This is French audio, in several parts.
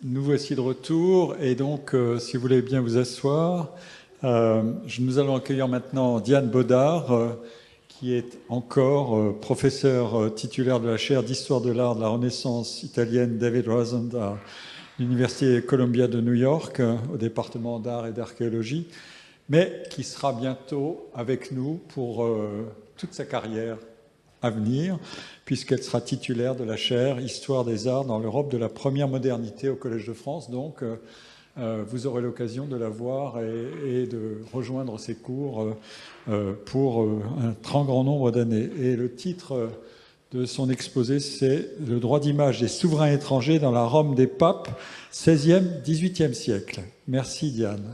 Nous voici de retour et donc, si vous voulez bien vous asseoir, nous allons accueillir maintenant Diane Baudard, qui est encore professeure titulaire de la chaire d'Histoire de l'art de la Renaissance italienne David Rosand à l'Université Columbia de New York, au département d'art et d'archéologie, mais qui sera bientôt avec nous pour toute sa carrière à venir, puisqu'elle sera titulaire de la chaire Histoire des arts dans l'Europe de la première modernité au Collège de France. Donc, vous aurez l'occasion de la voir et de rejoindre ses cours pour un très grand nombre d'années. Et le titre de son exposé, c'est « Le droit d'image des souverains étrangers dans la Rome des papes, 16e, 18e siècle ». Merci Diane.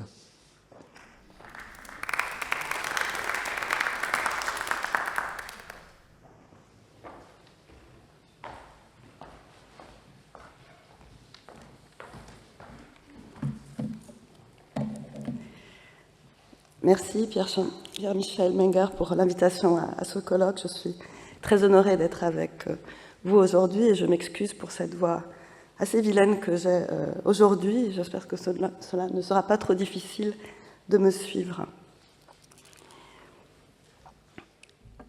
Merci Pierre-Michel Menger pour l'invitation à ce colloque. Je suis très honorée d'être avec vous aujourd'hui et je m'excuse pour cette voix assez vilaine que j'ai aujourd'hui. J'espère que cela ne sera pas trop difficile de me suivre.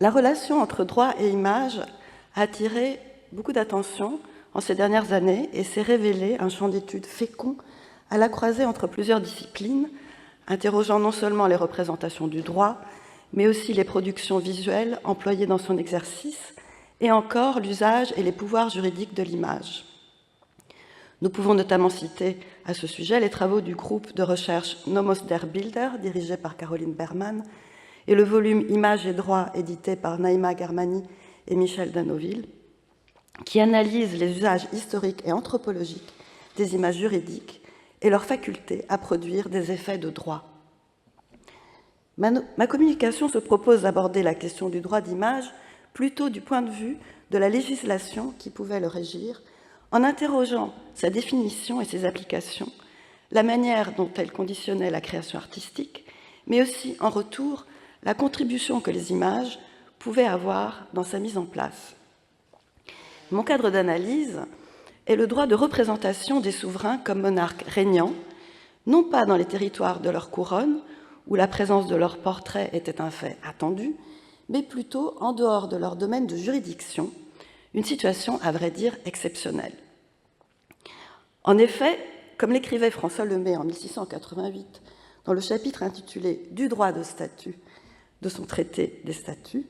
La relation entre droit et image a attiré beaucoup d'attention en ces dernières années et s'est révélé un champ d'études fécond à la croisée entre plusieurs disciplines, interrogeant non seulement les représentations du droit, mais aussi les productions visuelles employées dans son exercice, et encore l'usage et les pouvoirs juridiques de l'image. Nous pouvons notamment citer à ce sujet les travaux du groupe de recherche Nomos der Bilder, dirigé par Caroline Berman, et le volume Images et droits, édité par Naïma Germani et Michel Danoville, qui analysent les usages historiques et anthropologiques des images juridiques et leur faculté à produire des effets de droit. Ma communication se propose d'aborder la question du droit d'image plutôt du point de vue de la législation qui pouvait le régir, en interrogeant sa définition et ses applications, la manière dont elle conditionnait la création artistique, mais aussi, en retour, la contribution que les images pouvaient avoir dans sa mise en place. Mon cadre d'analyse est le droit de représentation des souverains comme monarques régnants, non pas dans les territoires de leur couronne, où la présence de leurs portraits était un fait attendu, mais plutôt en dehors de leur domaine de juridiction, une situation à vrai dire exceptionnelle. En effet, comme l'écrivait François Lemay en 1688, dans le chapitre intitulé « Du droit de statut » de son traité des statuts,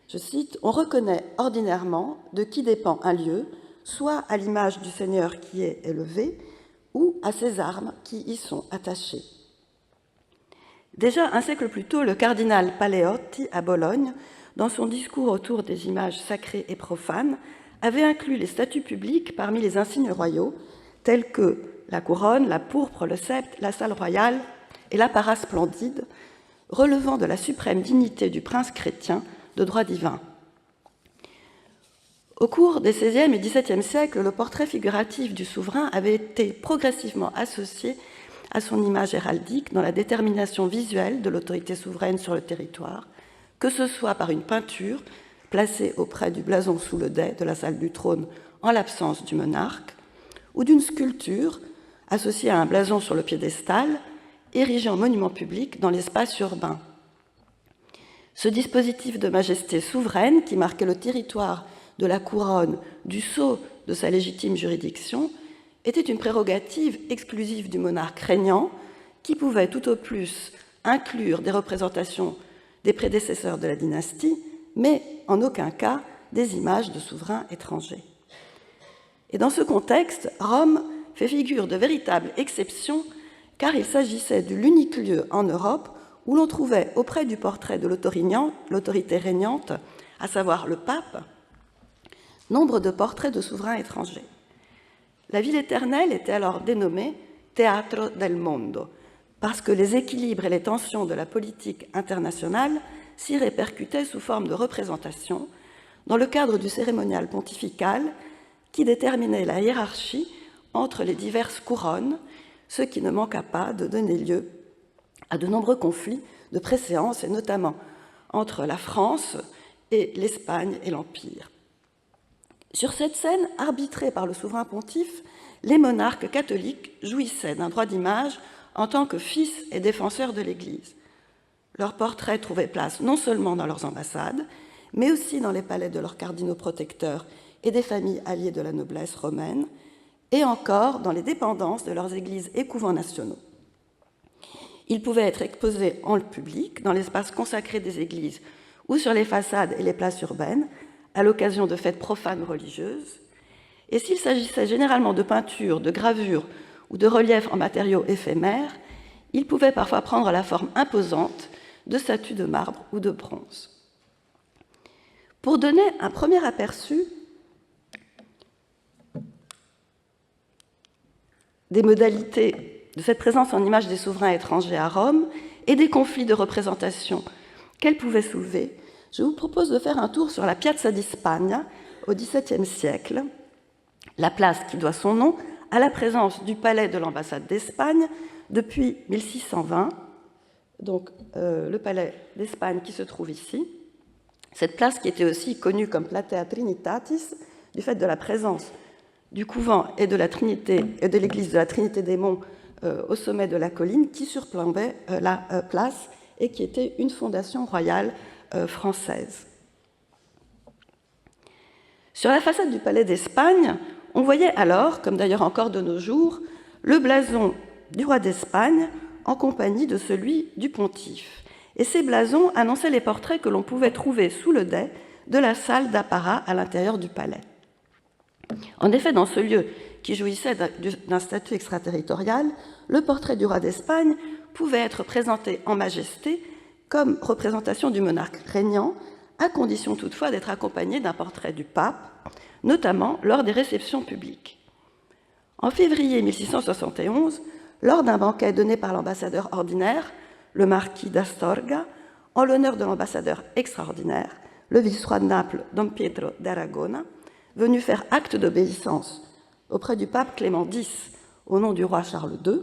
je cite, « On reconnaît ordinairement de qui dépend un lieu, soit à l'image du seigneur qui est élevé, ou à ses armes qui y sont attachées. » Déjà un siècle plus tôt, le cardinal Paleotti, à Bologne, dans son discours autour des images sacrées et profanes, avait inclus les statues publiques parmi les insignes royaux, tels que la couronne, la pourpre, le sceptre, la salle royale et l'apparat splendide, relevant de la suprême dignité du prince chrétien de droit divin. Au cours des XVIe et XVIIe siècles, le portrait figuratif du souverain avait été progressivement associé à son image héraldique dans la détermination visuelle de l'autorité souveraine sur le territoire, que ce soit par une peinture placée auprès du blason sous le dais de la salle du trône en l'absence du monarque, ou d'une sculpture associée à un blason sur le piédestal, érigé en monument public dans l'espace urbain. Ce dispositif de majesté souveraine qui marquait le territoire de la couronne, du sceau de sa légitime juridiction, était une prérogative exclusive du monarque régnant qui pouvait tout au plus inclure des représentations des prédécesseurs de la dynastie, mais en aucun cas des images de souverains étrangers. Et dans ce contexte, Rome fait figure de véritable exception car il s'agissait de l'unique lieu en Europe où l'on trouvait auprès du portrait de l'autorité régnante, à savoir le pape, nombre de portraits de souverains étrangers. La ville éternelle était alors dénommée Teatro del Mondo, parce que les équilibres et les tensions de la politique internationale s'y répercutaient sous forme de représentation dans le cadre du cérémonial pontifical qui déterminait la hiérarchie entre les diverses couronnes, ce qui ne manqua pas de donner lieu à de nombreux conflits de préséance, et notamment entre la France et l'Espagne et l'Empire. Sur cette scène, arbitrée par le souverain pontife, les monarques catholiques jouissaient d'un droit d'image en tant que fils et défenseurs de l'Église. Leurs portraits trouvaient place non seulement dans leurs ambassades, mais aussi dans les palais de leurs cardinaux protecteurs et des familles alliées de la noblesse romaine, et encore dans les dépendances de leurs églises et couvents nationaux. Ils pouvaient être exposés en public, dans l'espace consacré des églises ou sur les façades et les places urbaines, à l'occasion de fêtes profanes religieuses. Et s'il s'agissait généralement de peintures, de gravures ou de reliefs en matériaux éphémères, ils pouvaient parfois prendre la forme imposante de statues de marbre ou de bronze. Pour donner un premier aperçu des modalités de cette présence en images des souverains étrangers à Rome et des conflits de représentation qu'elle pouvait soulever, je vous propose de faire un tour sur la Piazza di Spagna au XVIIe siècle, la place qui doit son nom à la présence du palais de l'ambassade d'Espagne depuis 1620, donc le palais d'Espagne qui se trouve ici. Cette place qui était aussi connue comme Platea Trinitatis, du fait de la présence du couvent et de la Trinité et de l'église de la Trinité des Monts au sommet de la colline qui surplombait la place et qui était une fondation royale française. Sur la façade du palais d'Espagne, on voyait alors, comme d'ailleurs encore de nos jours, le blason du roi d'Espagne en compagnie de celui du pontife. Et ces blasons annonçaient les portraits que l'on pouvait trouver sous le dais de la salle d'apparat à l'intérieur du palais. En effet, dans ce lieu qui jouissait d'un statut extraterritorial, le portrait du roi d'Espagne pouvait être présenté en majesté comme représentation du monarque régnant, à condition toutefois d'être accompagné d'un portrait du pape, notamment lors des réceptions publiques. En février 1671, lors d'un banquet donné par l'ambassadeur ordinaire, le marquis d'Astorga, en l'honneur de l'ambassadeur extraordinaire, le vice-roi de Naples, Don Pietro d'Aragona, venu faire acte d'obéissance auprès du pape Clément X au nom du roi Charles II,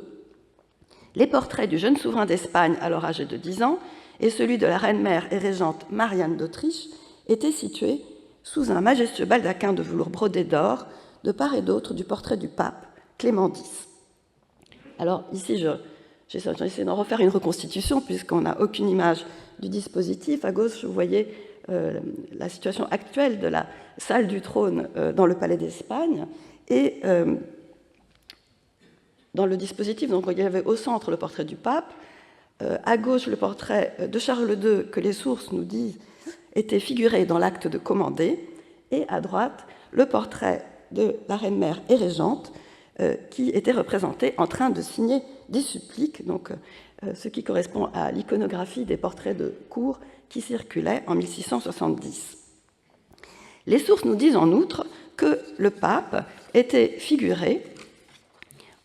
les portraits du jeune souverain d'Espagne, alors âgé de 10 ans, et celui de la reine-mère et régente Marianne d'Autriche étaient situés sous un majestueux baldaquin de velours brodé d'or, de part et d'autre du portrait du pape Clément X. Alors ici, j'ai essayé d'en refaire une reconstitution puisqu'on n'a aucune image du dispositif. À gauche, vous voyez la situation actuelle de la salle du trône dans le palais d'Espagne. Et dans le dispositif, donc, il y avait au centre le portrait du pape, à gauche le portrait de Charles II que les sources nous disent était figuré dans l'acte de commander, et à droite le portrait de la reine-mère et régente qui était représenté en train de signer des suppliques, donc ce qui correspond à l'iconographie des portraits de cour qui circulaient en 1670. Les sources nous disent en outre que le pape était figuré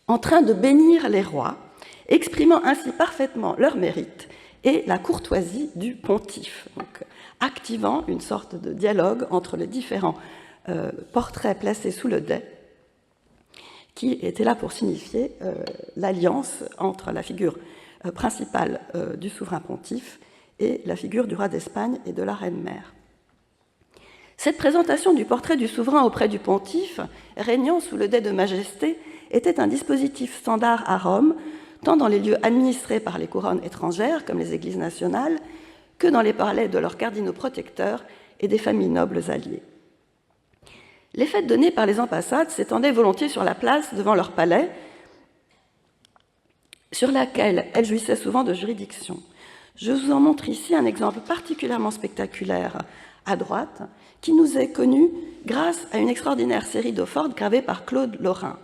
en train de bénir les rois, exprimant ainsi parfaitement leur mérite et la courtoisie du pontife, donc activant une sorte de dialogue entre les différents portraits placés sous le dais, qui était là pour signifier l'alliance entre la figure principale du souverain pontife et la figure du roi d'Espagne et de la reine-mère. Cette présentation du portrait du souverain auprès du pontife, régnant sous le dais de majesté, était un dispositif standard à Rome, tant dans les lieux administrés par les couronnes étrangères, comme les églises nationales, que dans les palais de leurs cardinaux protecteurs et des familles nobles alliées. Les fêtes données par les ambassades s'étendaient volontiers sur la place devant leur palais, sur laquelle elles jouissaient souvent de juridiction. Je vous en montre ici un exemple particulièrement spectaculaire à droite, qui nous est connu grâce à une extraordinaire série d'eaux-fortes gravées par Claude Lorrain.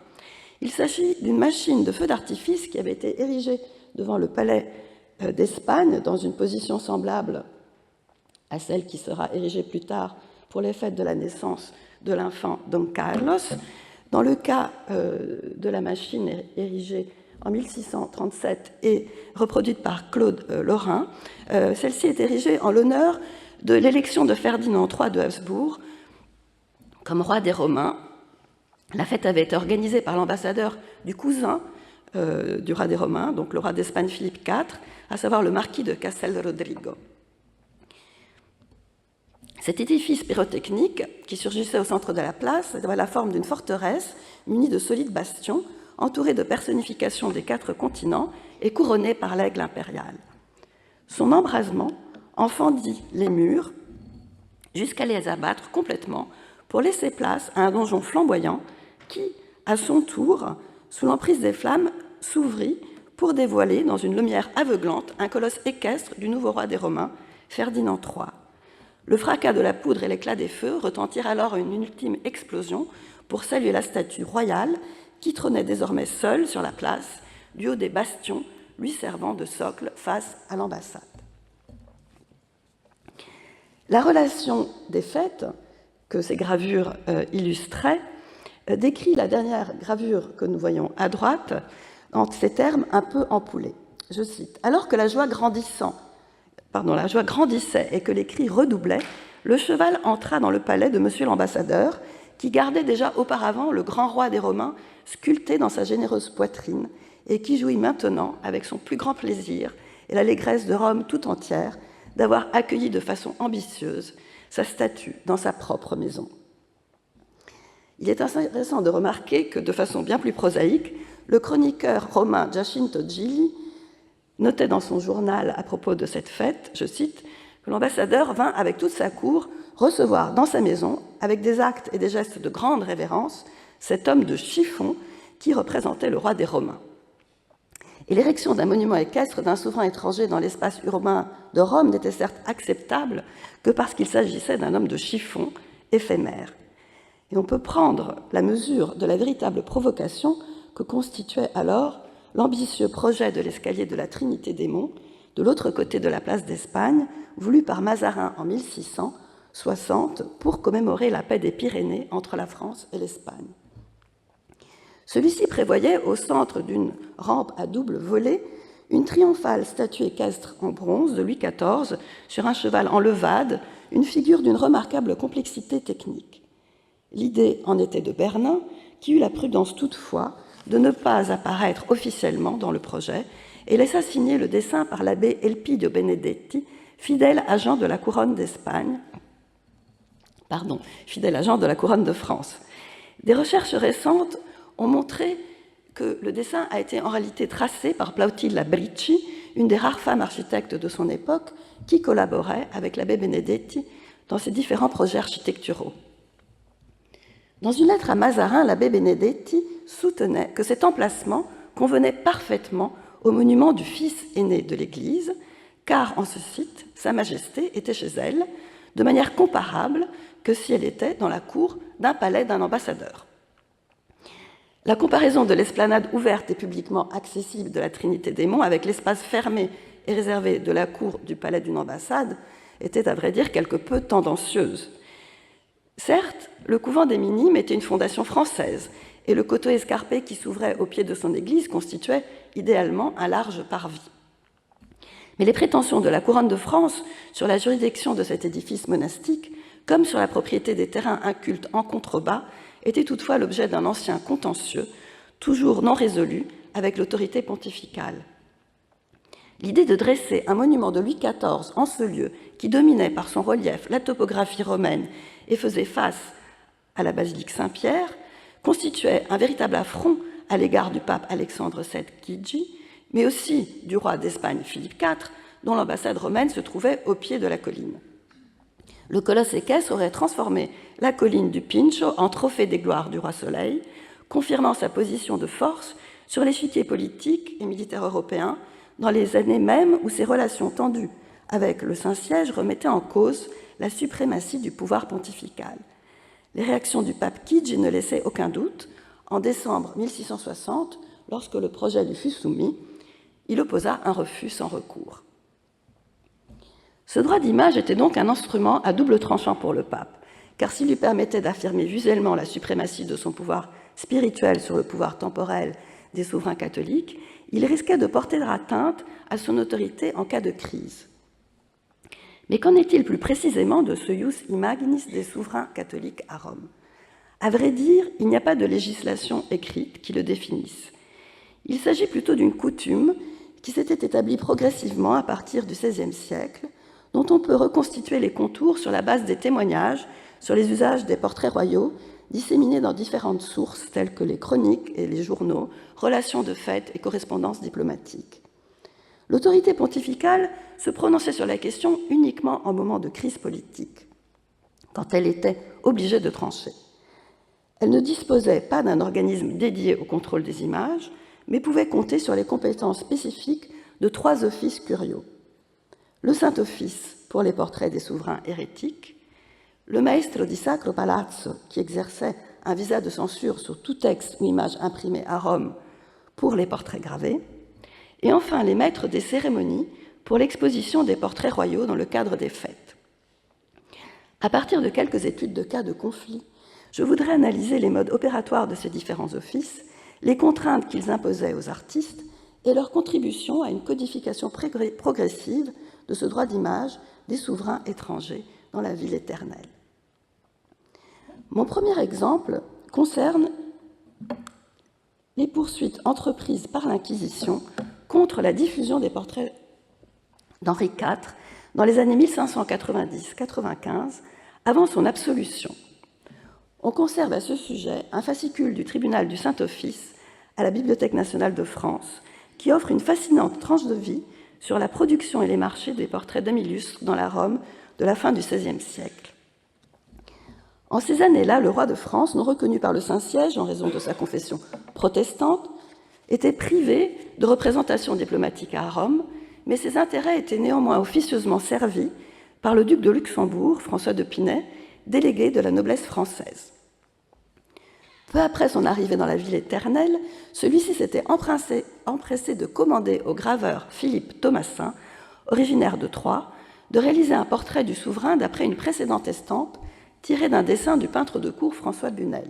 Il s'agit d'une machine de feu d'artifice qui avait été érigée devant le palais d'Espagne, dans une position semblable à celle qui sera érigée plus tard pour les fêtes de la naissance de l'enfant Don Carlos. Dans le cas de la machine érigée en 1637 et reproduite par Claude Lorrain, celle-ci est érigée en l'honneur de l'élection de Ferdinand III de Habsbourg comme roi des Romains. La fête avait été organisée par l'ambassadeur du cousin du roi des Romains, donc le roi d'Espagne Philippe IV, à savoir le marquis de Castel Rodrigo. Cet édifice pyrotechnique, qui surgissait au centre de la place, avait la forme d'une forteresse munie de solides bastions, entourée de personnifications des 4 continents et couronnée par l'aigle impérial. Son embrasement en fendit les murs jusqu'à les abattre complètement pour laisser place à un donjon flamboyant qui, à son tour, sous l'emprise des flammes, s'ouvrit pour dévoiler, dans une lumière aveuglante, un colosse équestre du nouveau roi des Romains, Ferdinand III. Le fracas de la poudre et l'éclat des feux retentirent alors une ultime explosion pour saluer la statue royale qui trônait désormais seule sur la place, du haut des bastions, lui servant de socle face à l'ambassade. La relation des fêtes que ces gravures illustraient décrit la dernière gravure que nous voyons à droite en ces termes un peu ampoulés. Je cite : « Alors que la joie grandissait et que les cris redoublaient, le cheval entra dans le palais de monsieur l'ambassadeur, qui gardait déjà auparavant le grand roi des Romains sculpté dans sa généreuse poitrine et qui jouit maintenant, avec son plus grand plaisir et l'allégresse de Rome tout entière, d'avoir accueilli de façon ambitieuse sa statue dans sa propre maison. » Il est intéressant de remarquer que, de façon bien plus prosaïque, le chroniqueur romain Giacinto Gilli notait dans son journal à propos de cette fête, je cite, que l'ambassadeur vint avec toute sa cour recevoir dans sa maison, avec des actes et des gestes de grande révérence, cet homme de chiffon qui représentait le roi des Romains. Et l'érection d'un monument équestre d'un souverain étranger dans l'espace urbain de Rome n'était certes acceptable que parce qu'il s'agissait d'un homme de chiffon éphémère. Et on peut prendre la mesure de la véritable provocation que constituait alors l'ambitieux projet de l'escalier de la Trinité des Monts, de l'autre côté de la place d'Espagne, voulu par Mazarin en 1660 pour commémorer la paix des Pyrénées entre la France et l'Espagne. Celui-ci prévoyait, au centre d'une rampe à double volée, une triomphale statue équestre en bronze de Louis XIV sur un cheval en levade, une figure d'une remarquable complexité technique. L'idée en était de Bernin, qui eut la prudence toutefois de ne pas apparaître officiellement dans le projet et laissa signer le dessin par l'abbé Elpidio Benedetti, fidèle agent de la couronne de France. Des recherches récentes ont montré que le dessin a été en réalité tracé par Plautilla Bricci, une des rares femmes architectes de son époque, qui collaborait avec l'abbé Benedetti dans ses différents projets architecturaux. Dans une lettre à Mazarin, l'abbé Benedetti soutenait que cet emplacement convenait parfaitement au monument du fils aîné de l'Église, car en ce site, Sa Majesté était chez elle, de manière comparable que si elle était dans la cour d'un palais d'un ambassadeur. La comparaison de l'esplanade ouverte et publiquement accessible de la Trinité des Monts avec l'espace fermé et réservé de la cour du palais d'une ambassade était, à vrai dire, quelque peu tendancieuse. Certes, le couvent des Minimes était une fondation française et le coteau escarpé qui s'ouvrait au pied de son église constituait idéalement un large parvis. Mais les prétentions de la couronne de France sur la juridiction de cet édifice monastique, comme sur la propriété des terrains incultes en contrebas, était toutefois l'objet d'un ancien contentieux, toujours non résolu, avec l'autorité pontificale. L'idée de dresser un monument de Louis XIV en ce lieu, qui dominait par son relief la topographie romaine et faisait face à la basilique Saint-Pierre, constituait un véritable affront à l'égard du pape Alexandre VII Chigi, mais aussi du roi d'Espagne Philippe IV, dont l'ambassade romaine se trouvait au pied de la colline. Le colosse équestre aurait transformé la colline du Pincho en trophée des gloires du roi Soleil, confirmant sa position de force sur l'échiquier politique et militaire européen dans les années mêmes où ses relations tendues avec le Saint-Siège remettaient en cause la suprématie du pouvoir pontifical. Les réactions du pape Chigi ne laissaient aucun doute. En décembre 1660, lorsque le projet lui fut soumis, il opposa un refus sans recours. Ce droit d'image était donc un instrument à double tranchant pour le pape, car s'il lui permettait d'affirmer visuellement la suprématie de son pouvoir spirituel sur le pouvoir temporel des souverains catholiques, il risquait de porter atteinte à son autorité en cas de crise. Mais qu'en est-il plus précisément de ce ius imaginis des souverains catholiques à Rome ? À vrai dire, il n'y a pas de législation écrite qui le définisse. Il s'agit plutôt d'une coutume qui s'était établie progressivement à partir du XVIe siècle, dont on peut reconstituer les contours sur la base des témoignages sur les usages des portraits royaux disséminés dans différentes sources telles que les chroniques et les journaux, relations de fête et correspondances diplomatiques. L'autorité pontificale se prononçait sur la question uniquement en moment de crise politique, quand elle était obligée de trancher. Elle ne disposait pas d'un organisme dédié au contrôle des images, mais pouvait compter sur les compétences spécifiques de 3 offices curiaux. Le Saint-Office pour les portraits des souverains hérétiques, le Maestro di Sacro Palazzo, qui exerçait un visa de censure sur tout texte ou image imprimée à Rome pour les portraits gravés, et enfin les maîtres des cérémonies pour l'exposition des portraits royaux dans le cadre des fêtes. À partir de quelques études de cas de conflit, je voudrais analyser les modes opératoires de ces différents offices, les contraintes qu'ils imposaient aux artistes et leur contribution à une codification progressive de ce droit d'image des souverains étrangers dans la ville éternelle. Mon premier exemple concerne les poursuites entreprises par l'Inquisition contre la diffusion des portraits d'Henri IV dans les années 1590-95, avant son absolution. On conserve à ce sujet un fascicule du tribunal du Saint-Office à la Bibliothèque nationale de France, qui offre une fascinante tranche de vie sur la production et les marchés des portraits d'Amillustre dans la Rome de la fin du XVIe siècle. En ces années-là, le roi de France, non reconnu par le Saint-Siège en raison de sa confession protestante, était privé de représentation diplomatique à Rome, mais ses intérêts étaient néanmoins officieusement servis par le duc de Luxembourg, François de Pinay, délégué de la noblesse française. Peu après son arrivée dans la ville éternelle, celui-ci s'était empressé de commander au graveur Philippe Thomassin, originaire de Troyes, de réaliser un portrait du souverain d'après une précédente estampe tirée d'un dessin du peintre de cour François Bunel.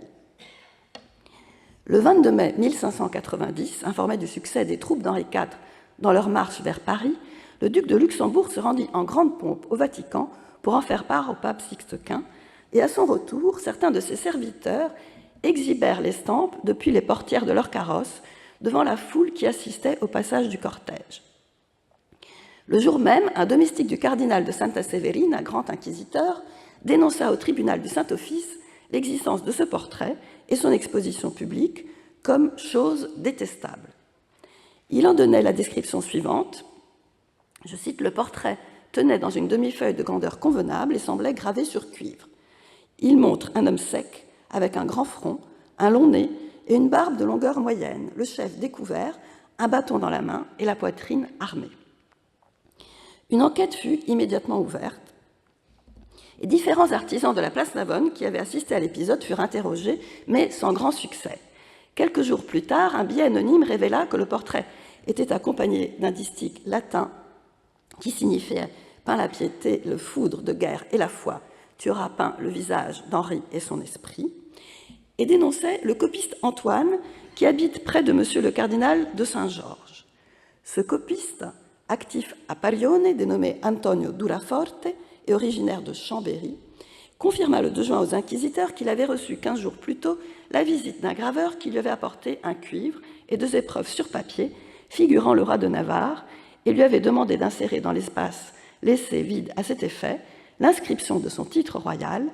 Le 22 mai 1590, informé du succès des troupes d'Henri IV dans leur marche vers Paris, le duc de Luxembourg se rendit en grande pompe au Vatican pour en faire part au pape Sixte Quint, et à son retour, certains de ses serviteurs exhibèrent l'estampe depuis les portières de leur carrosse devant la foule qui assistait au passage du cortège. Le jour même, un domestique du cardinal de Santa Severine, un grand inquisiteur, dénonça au tribunal du Saint-Office l'existence de ce portrait et son exposition publique comme chose détestable. Il en donnait la description suivante. Je cite, « Le portrait tenait dans une demi-feuille de grandeur convenable et semblait gravé sur cuivre. Il montre un homme sec, avec un grand front, un long nez et une barbe de longueur moyenne, le chef découvert, un bâton dans la main et la poitrine armée. » Une enquête fut immédiatement ouverte et différents artisans de la place Navone qui avaient assisté à l'épisode furent interrogés, mais sans grand succès. Quelques jours plus tard, un billet anonyme révéla que le portrait était accompagné d'un distique latin qui signifiait « Peins la piété, le foudre de guerre et la foi, tu auras peint le visage d'Henri et son esprit », et dénonçait le copiste Antoine qui habite près de monsieur le cardinal de Saint-Georges. Ce copiste, actif à Parione, dénommé Antonio Duraforte et originaire de Chambéry, confirma le 2 juin aux inquisiteurs qu'il avait reçu 15 jours plus tôt la visite d'un graveur qui lui avait apporté un cuivre et 2 épreuves sur papier figurant le roi de Navarre et lui avait demandé d'insérer dans l'espace laissé vide à cet effet l'inscription de son titre royal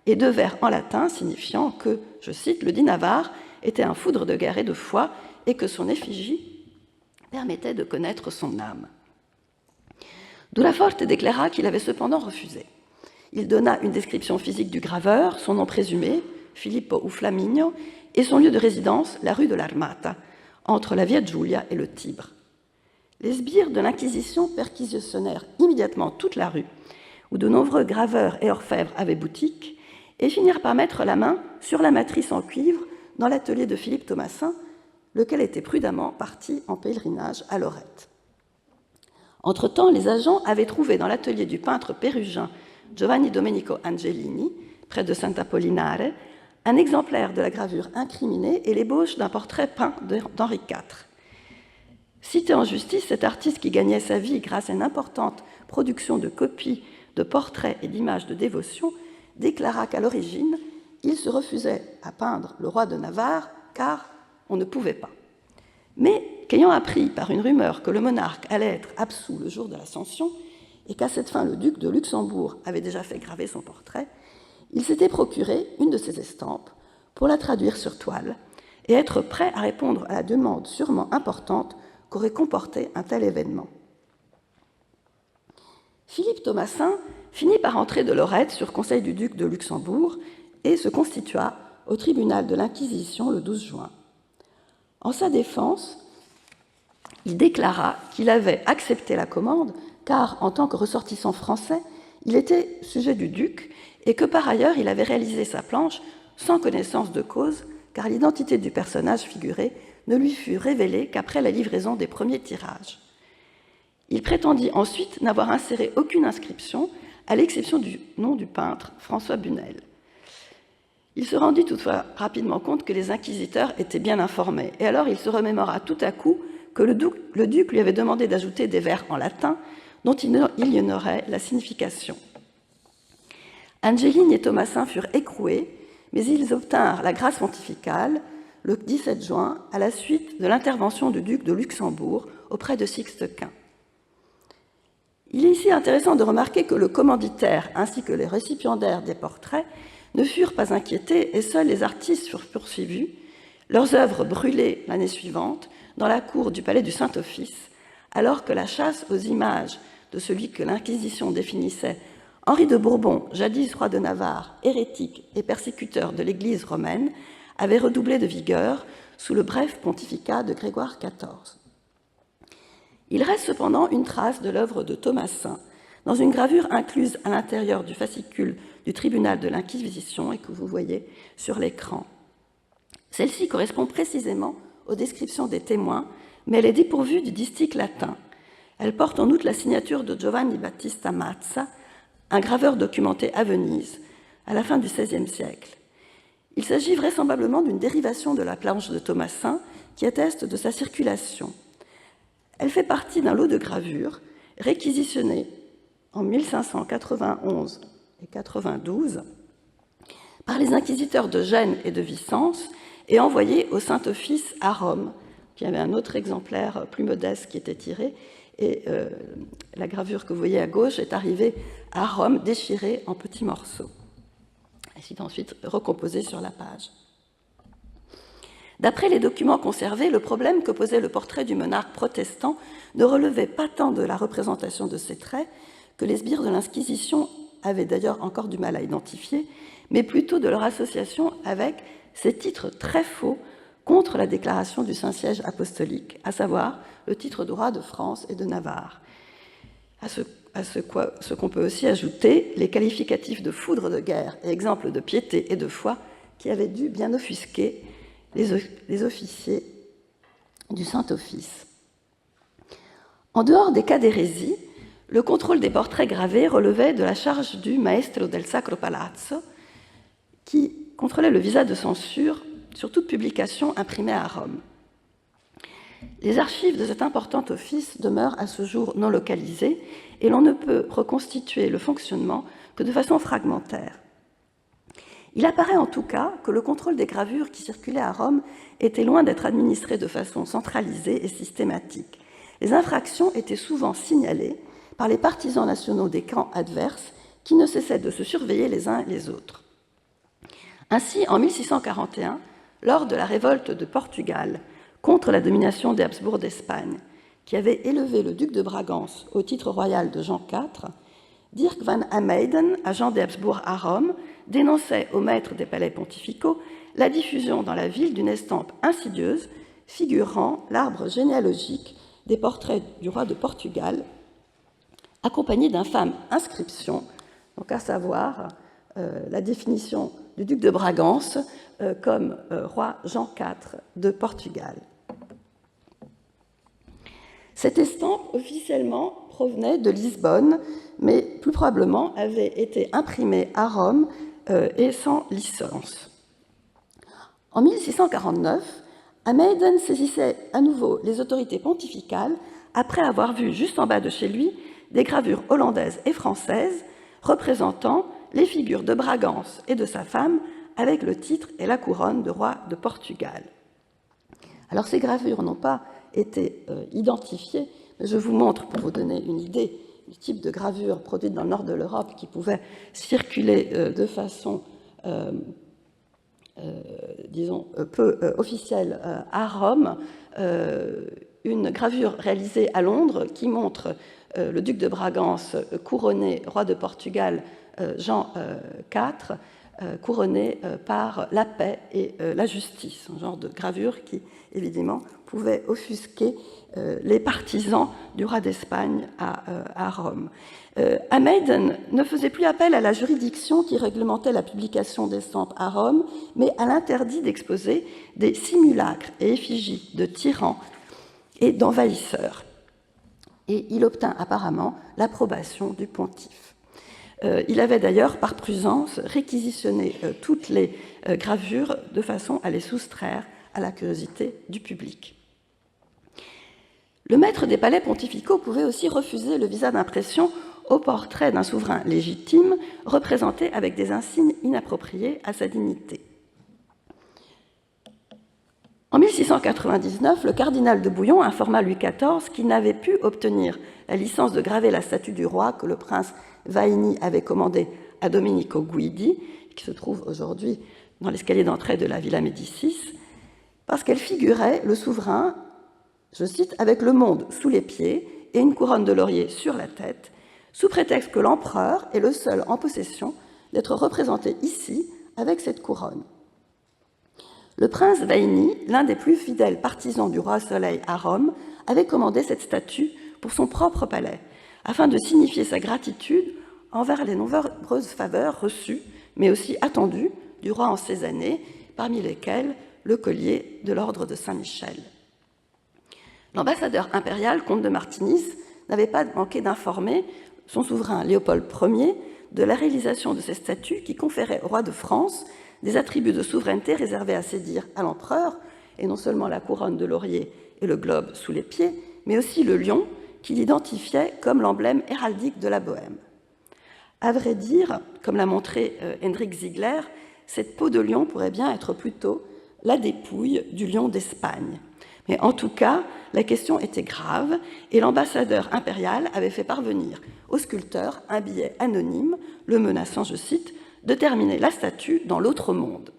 et 2 vers en latin signifiant que, je cite, « le dit Navarre était un foudre de guerre et de foi et que son effigie permettait de connaître son âme. » Duraforte déclara qu'il avait cependant refusé. Il donna une description physique du graveur, son nom présumé, Filippo Uflamigno, et son lieu de résidence, la rue de l'Armata, entre la Via Giulia et le Tibre. Les sbires de l'Inquisition perquisitionnèrent immédiatement toute la rue, où de nombreux graveurs et orfèvres avaient boutique, et finirent par mettre la main sur la matrice en cuivre dans l'atelier de Philippe Thomassin, lequel était prudemment parti en pèlerinage à Lorette. Entre-temps, les agents avaient trouvé dans l'atelier du peintre pérugin Giovanni Domenico Angelini, près de Sant'Apollinare, un exemplaire de la gravure incriminée et l'ébauche d'un portrait peint d'Henri IV. Cité en justice, cet artiste qui gagnait sa vie grâce à une importante production de copies, de portraits et d'images de dévotion, déclara qu'à l'origine, il se refusait à peindre le roi de Navarre car on ne pouvait pas. Mais qu'ayant appris par une rumeur que le monarque allait être absous le jour de l'Ascension, et qu'à cette fin le duc de Luxembourg avait déjà fait graver son portrait, il s'était procuré une de ces estampes pour la traduire sur toile et être prêt à répondre à la demande sûrement importante qu'aurait comporté un tel événement. Philippe Thomassin finit par entrer de Lorette sur conseil du duc de Luxembourg et se constitua au tribunal de l'Inquisition le 12 juin. En sa défense, il déclara qu'il avait accepté la commande car, en tant que ressortissant français, il était sujet du duc et que, par ailleurs, il avait réalisé sa planche sans connaissance de cause, car l'identité du personnage figuré ne lui fut révélée qu'après la livraison des premiers tirages. Il prétendit ensuite n'avoir inséré aucune inscription, à l'exception du nom du peintre François Bunel. Il se rendit toutefois rapidement compte que les inquisiteurs étaient bien informés, et alors il se remémora tout à coup que le duc lui avait demandé d'ajouter des vers en latin dont il ignorait la signification. Angeline et Thomassin furent écroués, mais ils obtinrent la grâce pontificale le 17 juin à la suite de l'intervention du duc de Luxembourg auprès de Sixte Quint. Il est ici intéressant de remarquer que le commanditaire ainsi que les récipiendaires des portraits ne furent pas inquiétés et seuls les artistes furent poursuivis, leurs œuvres brûlées l'année suivante dans la cour du palais du Saint-Office, alors que la chasse aux images de celui que l'Inquisition définissait Henri de Bourbon, jadis roi de Navarre, hérétique et persécuteur de l'Église romaine, avait redoublé de vigueur sous le bref pontificat de Grégoire XIV. Il reste cependant une trace de l'œuvre de Thomassin dans une gravure incluse à l'intérieur du fascicule du tribunal de l'Inquisition et que vous voyez sur l'écran. Celle-ci correspond précisément aux descriptions des témoins, mais elle est dépourvue du distique latin. Elle porte en outre la signature de Giovanni Battista Mazza, un graveur documenté à Venise, à la fin du XVIe siècle. Il s'agit vraisemblablement d'une dérivation de la planche de Thomassin qui atteste de sa circulation. Elle fait partie d'un lot de gravures réquisitionnées en 1591 et 92 par les inquisiteurs de Gênes et de Vicence et envoyées au Saint-Office à Rome. Il y avait un autre exemplaire plus modeste qui était tiré, et la gravure que vous voyez à gauche est arrivée à Rome déchirée en petits morceaux. Et c'est ensuite recomposée sur la page. D'après les documents conservés, le problème que posait le portrait du monarque protestant ne relevait pas tant de la représentation de ses traits, que les sbires de l'Inquisition avaient d'ailleurs encore du mal à identifier, mais plutôt de leur association avec ces titres très faux contre la déclaration du Saint-Siège apostolique, à savoir le titre de roi de France et de Navarre. À ce qu'on peut aussi ajouter les qualificatifs de foudre de guerre et exemples de piété et de foi qui avaient dû bien offusquer les officiers du Saint-Office. En dehors des cas d'hérésie, le contrôle des portraits gravés relevait de la charge du Maestro del Sacro Palazzo, qui contrôlait le visa de censure sur toute publication imprimée à Rome. Les archives de cet important office demeurent à ce jour non localisées et l'on ne peut reconstituer le fonctionnement que de façon fragmentaire. Il apparaît en tout cas que le contrôle des gravures qui circulaient à Rome était loin d'être administré de façon centralisée et systématique. Les infractions étaient souvent signalées par les partisans nationaux des camps adverses qui ne cessaient de se surveiller les uns les autres. Ainsi, en 1641, lors de la révolte de Portugal contre la domination des Habsbourg d'Espagne, qui avait élevé le duc de Bragance au titre royal de Jean IV, Dirk van Ameyden, agent des Habsbourg à Rome, dénonçait au maître des palais pontificaux la diffusion dans la ville d'une estampe insidieuse figurant l'arbre généalogique des portraits du roi de Portugal, accompagné d'infâmes inscriptions, donc à savoir la définition du duc de Bragance comme roi Jean IV de Portugal. Cette estampe officiellement provenait de Lisbonne, mais plus probablement avait été imprimée à Rome et sans licence. En 1649, Ameyden saisissait à nouveau les autorités pontificales après avoir vu juste en bas de chez lui des gravures hollandaises et françaises représentant les figures de Bragance et de sa femme avec le titre et la couronne de roi de Portugal. Alors ces gravures n'ont pas été identifiées, mais je vous montre pour vous donner une idée du type de gravure produite dans le nord de l'Europe qui pouvait circuler de façon, disons, peu officielle à Rome, une gravure réalisée à Londres qui montre le duc de Bragance couronné roi de Portugal Jean IV, couronné par la paix et la justice, un genre de gravure qui, évidemment, pouvait offusquer les partisans du roi d'Espagne à Rome. Hameiden ne faisait plus appel à la juridiction qui réglementait la publication d'estampes à Rome, mais à l'interdit d'exposer des simulacres et effigies de tyrans et d'envahisseurs. Et il obtint apparemment l'approbation du pontife. Il avait d'ailleurs, par prudence, réquisitionné toutes les gravures de façon à les soustraire à la curiosité du public. Le maître des palais pontificaux pouvait aussi refuser le visa d'impression au portrait d'un souverain légitime représenté avec des insignes inappropriés à sa dignité. En 1699, le cardinal de Bouillon informa Louis XIV qu'il n'avait pu obtenir la licence de graver la statue du roi que le prince Vaini avait commandée à Domenico Guidi, qui se trouve aujourd'hui dans l'escalier d'entrée de la Villa Médicis, parce qu'elle figurait le souverain, je cite, avec le monde sous les pieds et une couronne de laurier sur la tête, sous prétexte que l'empereur est le seul en possession d'être représenté ici avec cette couronne. Le prince Vaini, l'un des plus fidèles partisans du roi Soleil à Rome, avait commandé cette statue pour son propre palais, afin de signifier sa gratitude envers les nombreuses faveurs reçues, mais aussi attendues, du roi en ces années, parmi lesquelles le collier de l'ordre de Saint-Michel. L'ambassadeur impérial, comte de Martinis, n'avait pas manqué d'informer son souverain Léopold Ier de la réalisation de ces statues qui conféraient au roi de France des attributs de souveraineté réservés à sédir à l'empereur, et non seulement la couronne de laurier et le globe sous les pieds, mais aussi le lion qui l'identifiait comme l'emblème héraldique de la Bohême. À vrai dire, comme l'a montré Hendrik Ziegler, cette peau de lion pourrait bien être plutôt la dépouille du lion d'Espagne. Mais en tout cas, la question était grave et l'ambassadeur impérial avait fait parvenir au sculpteur un billet anonyme, le menaçant, je cite, de terminer la statue dans l'autre monde.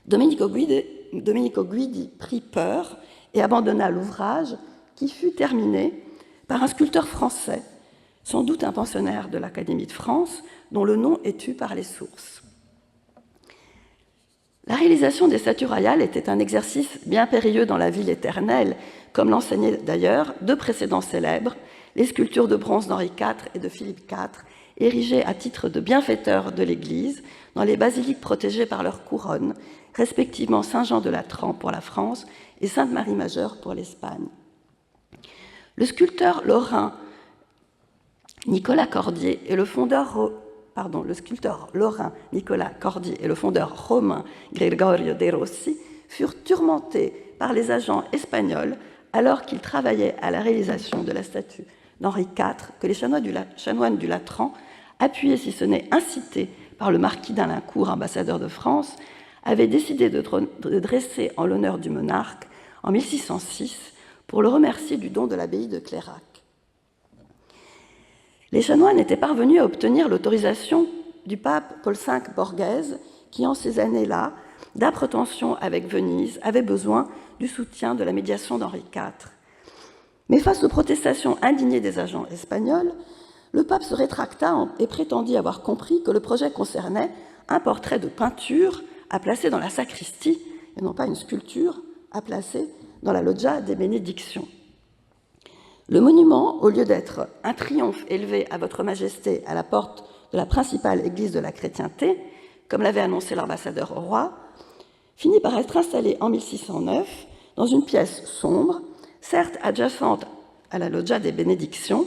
Domenico Guidi prit peur et abandonna l'ouvrage qui fut terminé par un sculpteur français, sans doute un pensionnaire de l'Académie de France, dont le nom est tu par les sources. La réalisation des statues royales était un exercice bien périlleux dans la ville éternelle, comme l'enseignaient d'ailleurs deux précédents célèbres, les sculptures de bronze d'Henri IV et de Philippe IV, érigées à titre de bienfaiteurs de l'Église dans les basiliques protégées par leur couronne, respectivement Saint-Jean de Latran pour la France et Sainte-Marie Majeure pour l'Espagne. Le sculpteur lorrain Nicolas Cordier et le sculpteur lorrain Nicolas Cordier et le fondeur romain Gregorio de Rossi furent tourmentés par les agents espagnols alors qu'ils travaillaient à la réalisation de la statue d'Henri IV que les chanoines du Latran, appuyés si ce n'est incités par le marquis d'Alincourt, ambassadeur de France, avaient décidé de dresser en l'honneur du monarque en 1606 pour le remercier du don de l'abbaye de Clérac. Les chanoines étaient parvenus à obtenir l'autorisation du pape Paul V Borghese, qui en ces années-là, d'âpres tensions avec Venise, avait besoin du soutien de la médiation d'Henri IV. Mais face aux protestations indignées des agents espagnols, le pape se rétracta et prétendit avoir compris que le projet concernait un portrait de peinture à placer dans la sacristie, et non pas une sculpture à placer dans la loggia des bénédictions. Le monument, au lieu d'être un triomphe élevé à votre majesté à la porte de la principale église de la chrétienté, comme l'avait annoncé l'ambassadeur au roi, finit par être installé en 1609 dans une pièce sombre, certes adjacente à la loggia des bénédictions,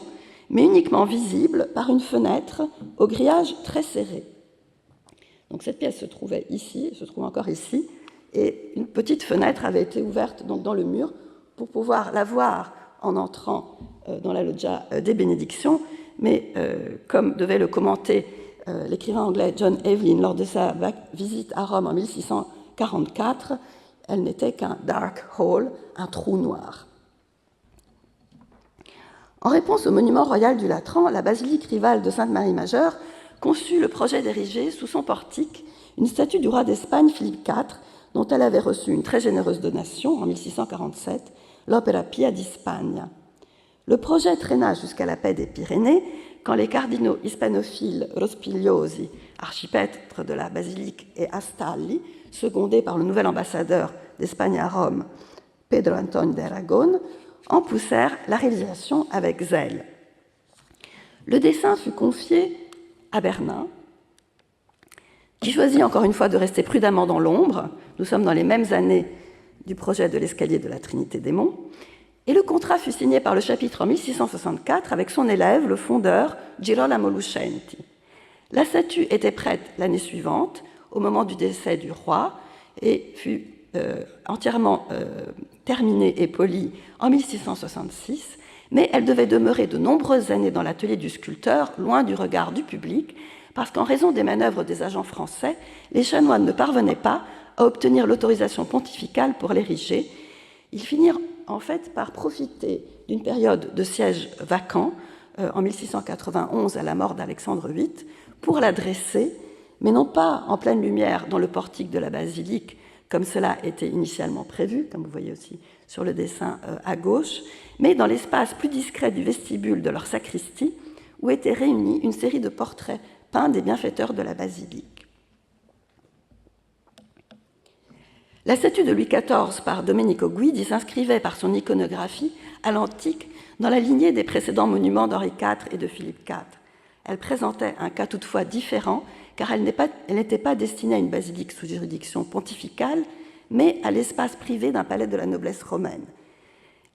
mais uniquement visible par une fenêtre au grillage très serré. Donc cette pièce se trouvait ici, se trouve encore ici, et une petite fenêtre avait été ouverte donc dans le mur pour pouvoir la voir en entrant dans la loggia des bénédictions, mais comme devait le commenter l'écrivain anglais John Evelyn lors de sa visite à Rome en 1644, elle n'était qu'un dark hole, un trou noir. En réponse au monument royal du Latran, la basilique rivale de Sainte-Marie-Majeure conçut le projet d'ériger sous son portique une statue du roi d'Espagne Philippe IV, dont elle avait reçu une très généreuse donation en 1647, l'Opera Pia d'Espagne. Le projet traîna jusqu'à la paix des Pyrénées, quand les cardinaux hispanophiles Rospigliosi, archipêtre de la basilique, et Astalli, secondés par le nouvel ambassadeur d'Espagne à Rome, Pedro Antonio de Aragon, en poussèrent la réalisation avec zèle. Le dessin fut confié à Bernin, qui choisit encore une fois de rester prudemment dans l'ombre. Nous sommes dans les mêmes années du projet de l'escalier de la Trinité des Monts. Et le contrat fut signé par le chapitre en 1664 avec son élève, le fondeur Girolamo Lucenti. La statue était prête l'année suivante, au moment du décès du roi, et fut entièrement terminée et polie en 1666, mais elle devait demeurer de nombreuses années dans l'atelier du sculpteur, loin du regard du public, parce qu'en raison des manœuvres des agents français, les chanoines ne parvenaient pas à obtenir l'autorisation pontificale pour l'ériger. Ils finirent en fait par profiter d'une période de siège vacant, en 1691 à la mort d'Alexandre VIII, pour la dresser, mais non pas en pleine lumière dans le portique de la basilique, comme cela était initialement prévu, comme vous voyez aussi sur le dessin à gauche, mais dans l'espace plus discret du vestibule de leur sacristie, où étaient réunis une série de portraits peints des bienfaiteurs de la basilique. La statue de Louis XIV par Domenico Guidi s'inscrivait par son iconographie à l'antique dans la lignée des précédents monuments d'Henri IV et de Philippe IV. Elle présentait un cas toutefois différent, car elle n'était pas destinée à une basilique sous juridiction pontificale, mais à l'espace privé d'un palais de la noblesse romaine.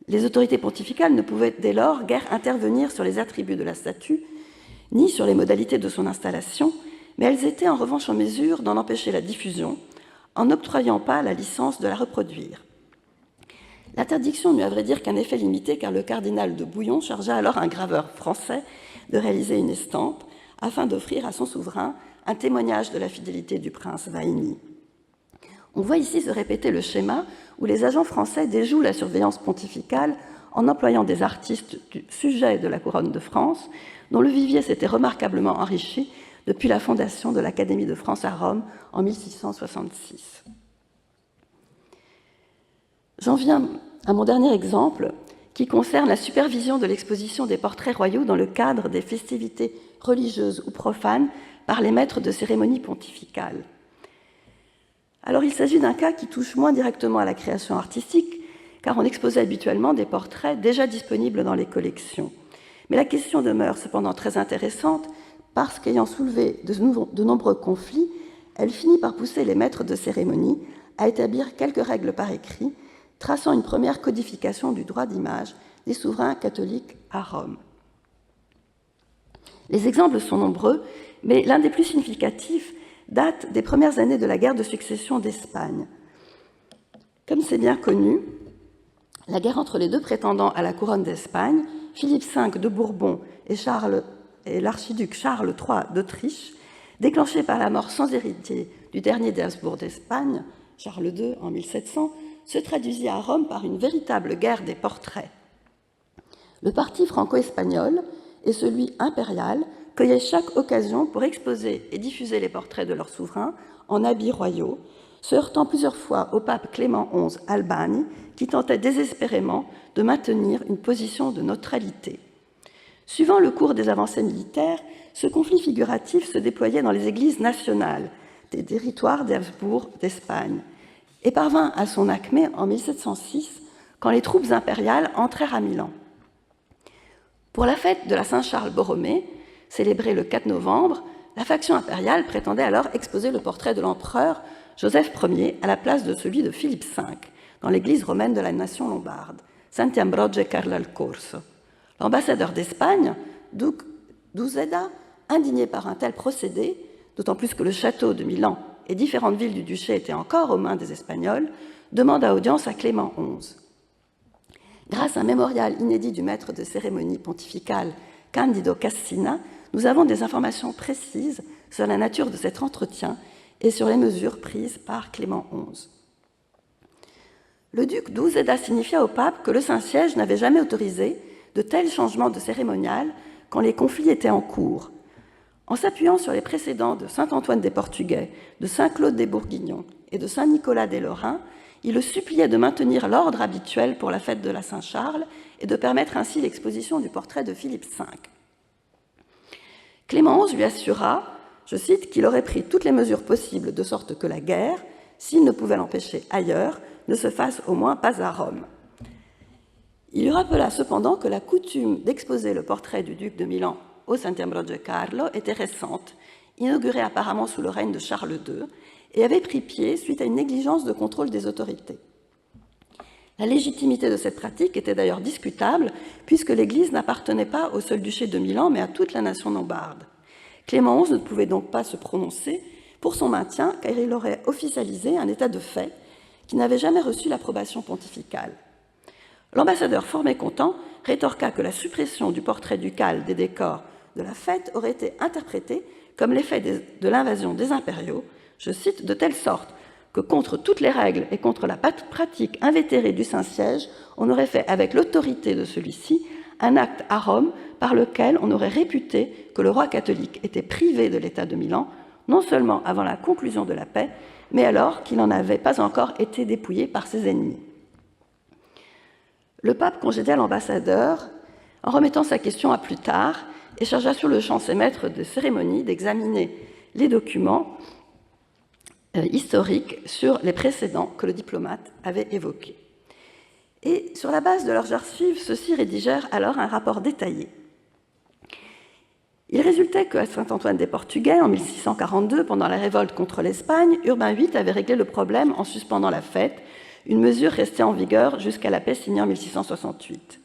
Les autorités pontificales ne pouvaient dès lors guère intervenir sur les attributs de la statue, ni sur les modalités de son installation, mais elles étaient en revanche en mesure d'en empêcher la diffusion, en n'octroyant pas la licence de la reproduire. L'interdiction n'eut à vrai dire qu'un effet limité, car le cardinal de Bouillon chargea alors un graveur français de réaliser une estampe afin d'offrir à son souverain un témoignage de la fidélité du prince Vaini. On voit ici se répéter le schéma où les agents français déjouent la surveillance pontificale en employant des artistes du sujet de la couronne de France, dont le vivier s'était remarquablement enrichi depuis la fondation de l'Académie de France à Rome en 1666. J'en viens à mon dernier exemple, qui concerne la supervision de l'exposition des portraits royaux dans le cadre des festivités religieuses ou profanes par les maîtres de cérémonie pontificales. Alors il s'agit d'un cas qui touche moins directement à la création artistique, car on exposait habituellement des portraits déjà disponibles dans les collections. Mais la question demeure cependant très intéressante, parce qu'ayant soulevé de nombreux conflits, elle finit par pousser les maîtres de cérémonie à établir quelques règles par écrit, traçant une première codification du droit d'image des souverains catholiques à Rome. Les exemples sont nombreux, mais l'un des plus significatifs date des premières années de la guerre de succession d'Espagne. Comme c'est bien connu, la guerre entre les deux prétendants à la couronne d'Espagne, Philippe V de Bourbon et l'archiduc Charles III d'Autriche, déclenchée par la mort sans héritier du dernier des Habsbourg d'Espagne, Charles II en 1700, se traduisit à Rome par une véritable guerre des portraits. Le parti franco-espagnol et celui impérial cueillaient chaque occasion pour exposer et diffuser les portraits de leurs souverains en habits royaux, se heurtant plusieurs fois au pape Clément XI Albani, qui tentait désespérément de maintenir une position de neutralité. Suivant le cours des avancées militaires, ce conflit figuratif se déployait dans les églises nationales des territoires des Habsbourg d'Espagne et parvint à son acmé en 1706, quand les troupes impériales entrèrent à Milan. Pour la fête de la Saint-Charles-Borromée, célébrée le 4 novembre, la faction impériale prétendait alors exposer le portrait de l'empereur Joseph Ier à la place de celui de Philippe V, dans l'église romaine de la nation lombarde, Sant'Ambrogio Carlo al Corso. L'ambassadeur d'Espagne, Duc d'Uzeda, indigné par un tel procédé, d'autant plus que le château de Milan et différentes villes du duché étaient encore aux mains des Espagnols, demanda audience à Clément XI. Grâce à un mémorial inédit du maître de cérémonie pontificale Candido Cassina, nous avons des informations précises sur la nature de cet entretien et sur les mesures prises par Clément XI. Le duc d'Uzeda signifia au pape que le Saint-Siège n'avait jamais autorisé de tels changements de cérémonial quand les conflits étaient en cours. En s'appuyant sur les précédents de Saint-Antoine des Portugais, de Saint-Claude des Bourguignons et de Saint-Nicolas des Lorrains, il le suppliait de maintenir l'ordre habituel pour la fête de la Saint-Charles et de permettre ainsi l'exposition du portrait de Philippe V. Clément XI lui assura, je cite, qu'il aurait pris toutes les mesures possibles de sorte que la guerre, s'il ne pouvait l'empêcher ailleurs, ne se fasse au moins pas à Rome. Il lui rappela cependant que la coutume d'exposer le portrait du duc de Milan au Sant'Ambrogio Carlo était récente, inaugurée apparemment sous le règne de Charles II, et avait pris pied suite à une négligence de contrôle des autorités. La légitimité de cette pratique était d'ailleurs discutable, puisque l'Église n'appartenait pas au seul duché de Milan, mais à toute la nation lombarde. Clément XI ne pouvait donc pas se prononcer pour son maintien, car il aurait officialisé un état de fait qui n'avait jamais reçu l'approbation pontificale. L'ambassadeur, fort mécontent, rétorqua que la suppression du portrait ducal des décors de la fête aurait été interprétée comme l'effet de l'invasion des impériaux, je cite, de telle sorte que contre toutes les règles et contre la pratique invétérée du Saint-Siège, on aurait fait avec l'autorité de celui-ci un acte à Rome par lequel on aurait réputé que le roi catholique était privé de l'État de Milan, non seulement avant la conclusion de la paix, mais alors qu'il n'en avait pas encore été dépouillé par ses ennemis. Le pape congédia l'ambassadeur en remettant sa question à plus tard et chargea sur le champ ses maîtres de cérémonie d'examiner les documents historiques sur les précédents que le diplomate avait évoqués. Et sur la base de leurs archives, ceux-ci rédigèrent alors un rapport détaillé. Il résultait qu'à Saint-Antoine des Portugais, en 1642, pendant la révolte contre l'Espagne, Urbain VIII avait réglé le problème en suspendant la fête, une mesure restée en vigueur jusqu'à la paix signée en 1668.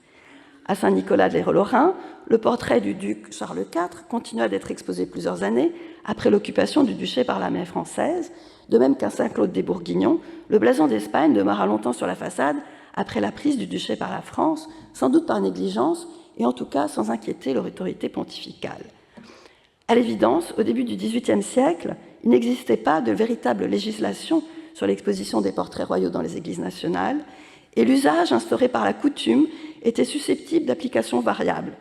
À Saint-Nicolas des Lorrains, le portrait du duc Charles IV continua d'être exposé plusieurs années après l'occupation du duché par l'armée française, de même qu'à Saint-Claude des Bourguignons, le blason d'Espagne demeura longtemps sur la façade après la prise du duché par la France, sans doute par négligence et en tout cas sans inquiéter l'autorité pontificale. À l'évidence, au début du XVIIIe siècle, il n'existait pas de véritable législation sur l'exposition des portraits royaux dans les églises nationales, et l'usage instauré par la coutume était susceptible d'applications variables,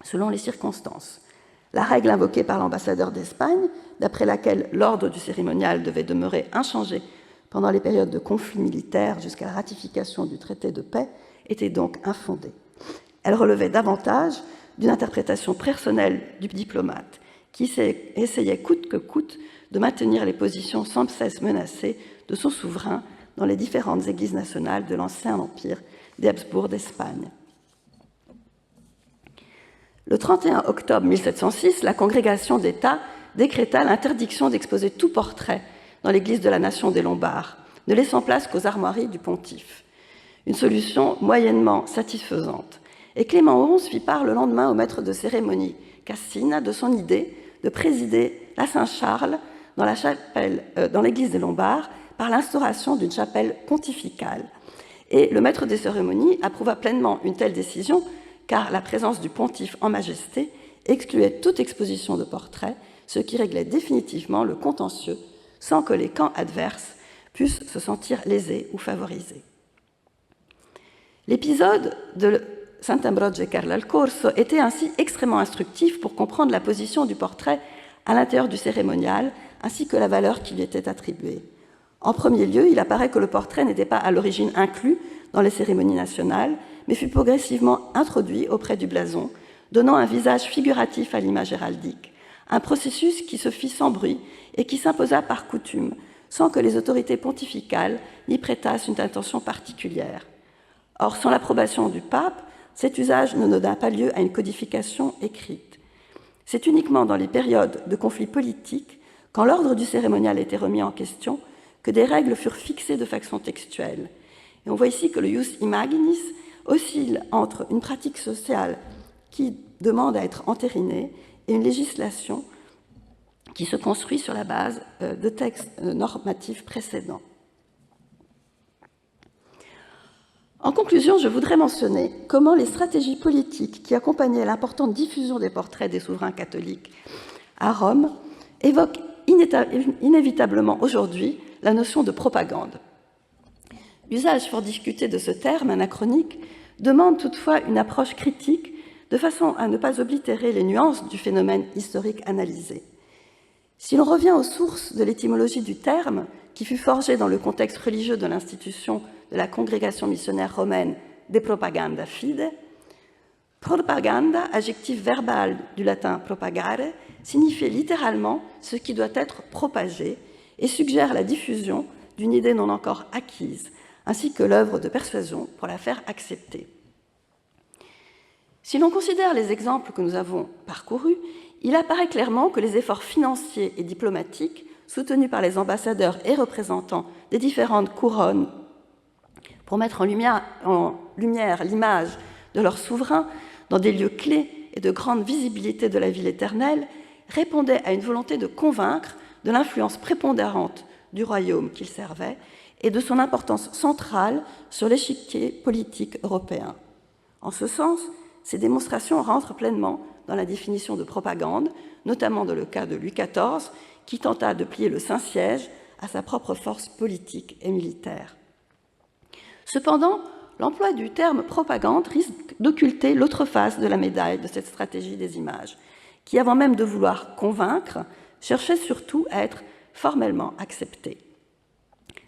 selon les circonstances. La règle invoquée par l'ambassadeur d'Espagne, d'après laquelle l'ordre du cérémonial devait demeurer inchangé pendant les périodes de conflits militaires jusqu'à la ratification du traité de paix, était donc infondée. Elle relevait davantage d'une interprétation personnelle du diplomate, qui essayait coûte que coûte de maintenir les positions sans cesse menacées de son souverain dans les différentes églises nationales de l'ancien empire des Habsbourg d'Espagne. Le 31 octobre 1706, la congrégation d'État décréta l'interdiction d'exposer tout portrait dans l'église de la nation des Lombards, ne laissant place qu'aux armoiries du pontife. Une solution moyennement satisfaisante. Et Clément XI fit part le lendemain au maître de cérémonie, Cassina, de son idée de présider la Saint-Charles dans l'église des Lombards par l'instauration d'une chapelle pontificale. Et le maître des cérémonies approuva pleinement une telle décision, car la présence du pontife en majesté excluait toute exposition de portraits, ce qui réglait définitivement le contentieux sans que les camps adverses puissent se sentir lésés ou favorisés. L'épisode de Sant'Ambrogio Carlo al Corso était ainsi extrêmement instructif pour comprendre la position du portrait à l'intérieur du cérémonial, ainsi que la valeur qui lui était attribuée. En premier lieu, il apparaît que le portrait n'était pas à l'origine inclus dans les cérémonies nationales, mais fut progressivement introduit auprès du blason, donnant un visage figuratif à l'image héraldique, un processus qui se fit sans bruit et qui s'imposa par coutume, sans que les autorités pontificales n'y prêtassent une attention particulière. Or, sans l'approbation du pape, cet usage ne donna pas lieu à une codification écrite. C'est uniquement dans les périodes de conflits politiques, quand l'ordre du cérémonial était remis en question, que des règles furent fixées de façon textuelle. Et on voit ici que le ius imaginis oscille entre une pratique sociale qui demande à être entérinée et une législation qui se construit sur la base de textes normatifs précédents. En conclusion, je voudrais mentionner comment les stratégies politiques qui accompagnaient l'importante diffusion des portraits des souverains catholiques à Rome évoquent inévitablement aujourd'hui la notion de propagande. L'usage fort discuté de ce terme anachronique demande toutefois une approche critique de façon à ne pas oblitérer les nuances du phénomène historique analysé. Si l'on revient aux sources de l'étymologie du terme, qui fut forgé dans le contexte religieux de l'institution de la congrégation missionnaire romaine de propaganda fide, propaganda, adjectif verbal du latin propagare, signifie littéralement ce qui doit être propagé et suggère la diffusion d'une idée non encore acquise, ainsi que l'œuvre de persuasion pour la faire accepter. Si l'on considère les exemples que nous avons parcourus, il apparaît clairement que les efforts financiers et diplomatiques soutenus par les ambassadeurs et représentants des différentes couronnes pour mettre en lumière l'image de leur souverain dans des lieux clés et de grande visibilité de la ville éternelle répondaient à une volonté de convaincre de l'influence prépondérante du royaume qu'il servait et de son importance centrale sur l'échiquier politique européen. En ce sens, ces démonstrations rentrent pleinement dans la définition de propagande, notamment dans le cas de Louis XIV, qui tenta de plier le Saint-Siège à sa propre force politique et militaire. Cependant, l'emploi du terme propagande risque d'occulter l'autre face de la médaille de cette stratégie des images, qui, avant même de vouloir convaincre, cherchait surtout à être formellement acceptée.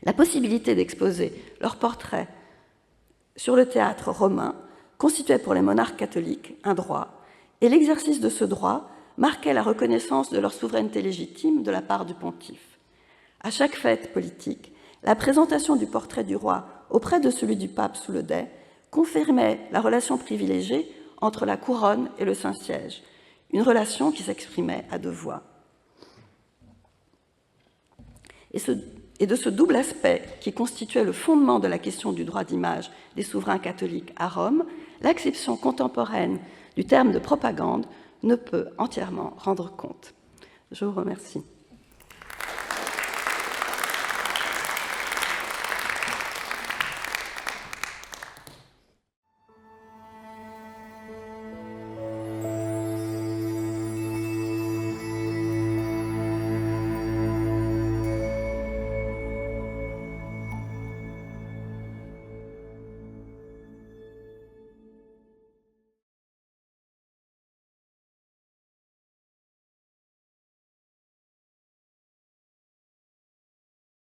La possibilité d'exposer leurs portraits sur le théâtre romain constituait pour les monarques catholiques un droit, et l'exercice de ce droit marquait la reconnaissance de leur souveraineté légitime de la part du pontife. À chaque fête politique, la présentation du portrait du roi auprès de celui du pape sous le dais confirmait la relation privilégiée entre la couronne et le Saint-Siège, une relation qui s'exprimait à deux voix. Et de ce double aspect qui constituait le fondement de la question du droit d'image des souverains catholiques à Rome, l'acception contemporaine du terme de propagande ne peut entièrement rendre compte. Je vous remercie.